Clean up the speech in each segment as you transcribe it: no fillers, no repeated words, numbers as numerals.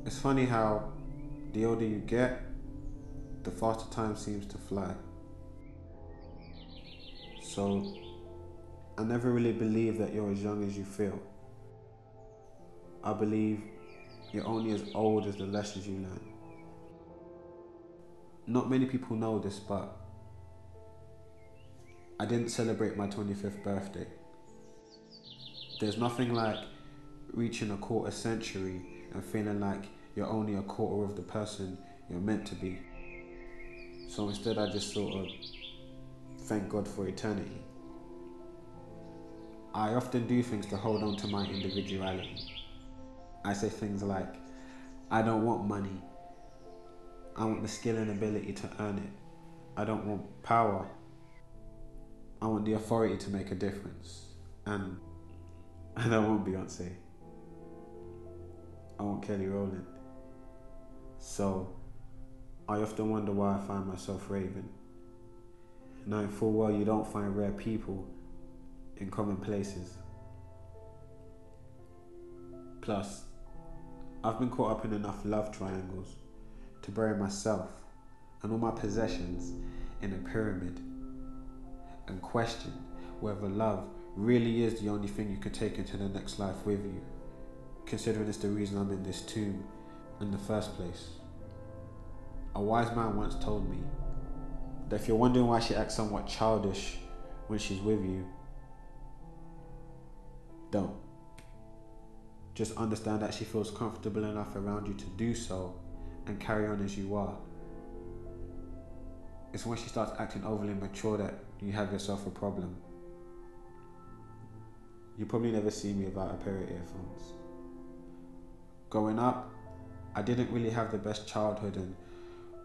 It's funny how the older you get, the faster time seems to fly. So I never really believe that you're as young as you feel. I believe you're only as old as the lessons you learn. Not many people know this, but I didn't celebrate my 25th birthday. There's nothing like reaching a quarter century and feeling like you're only a quarter of the person you're meant to be. So instead I just sort of thank God for eternity. I often do things to hold on to my individuality. I say things like, I don't want money. I want the skill and ability to earn it. I don't want power. I want the authority to make a difference. And I don't want Beyonce. I want Kelly Rowland. So I often wonder why I find myself raving, knowing full well you don't find rare people in common places. Plus, I've been caught up in enough love triangles to bury myself and all my possessions in a pyramid and question whether love really is the only thing you can take into the next life with you, considering it's the reason I'm in this tomb in the first place. A wise man once told me that if you're wondering why she acts somewhat childish when she's with you, don't. Just understand that she feels comfortable enough around you to do so and carry on as you are. It's when she starts acting overly mature that you have yourself a problem. You probably never see me without a pair of earphones. Growing up, I didn't really have the best childhood and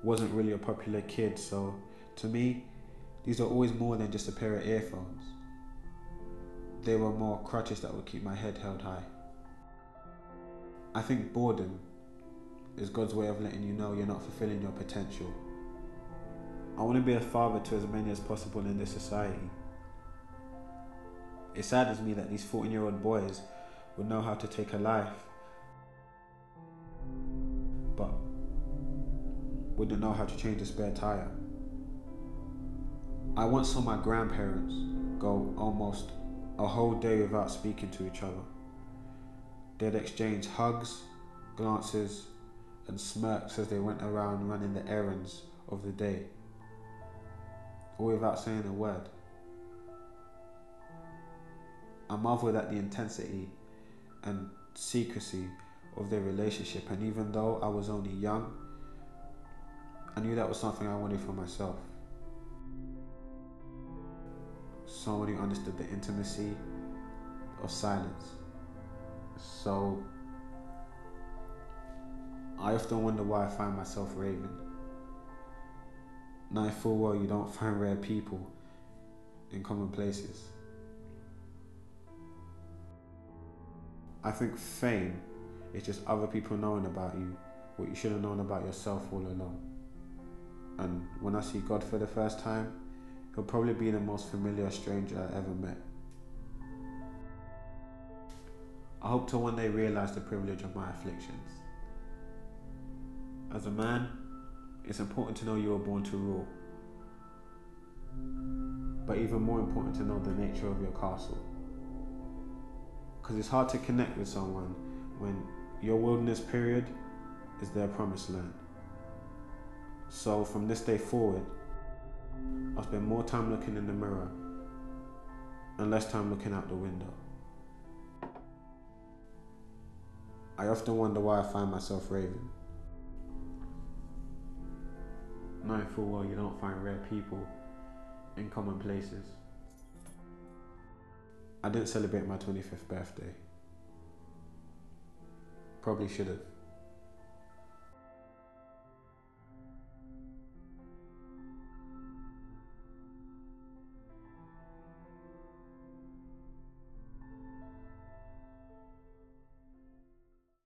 wasn't really a popular kid, so to me, these are always more than just a pair of earphones. They were more crutches that would keep my head held high. I think boredom is God's way of letting you know you're not fulfilling your potential. I want to be a father to as many as possible in this society. It saddens me that these 14-year-old boys would know how to take a life, but wouldn't know how to change a spare tire. I once saw my grandparents go almost a whole day without speaking to each other. They'd exchange hugs, glances, and smirks as they went around running the errands of the day, all without saying a word. I marveled at the intensity and secrecy of their relationship, and even though I was only young, I knew that was something I wanted for myself. Someone who understood the intimacy of silence. So I often wonder why I find myself raving, knowing full well you don't find rare people in common places. I think fame is just other people knowing about you what you should have known about yourself all along. And when I see God for the first time, he'll probably be the most familiar stranger I ever met. I hope to one day realize the privilege of my afflictions. As a man, it's important to know you were born to rule, but even more important to know the nature of your castle. Because it's hard to connect with someone when your wilderness period is their promised land. So from this day forward, I'll spend more time looking in the mirror and less time looking out the window. I often wonder why I find myself raving, knowing full well you don't find rare people in common places. I didn't celebrate my 25th birthday. Probably should have.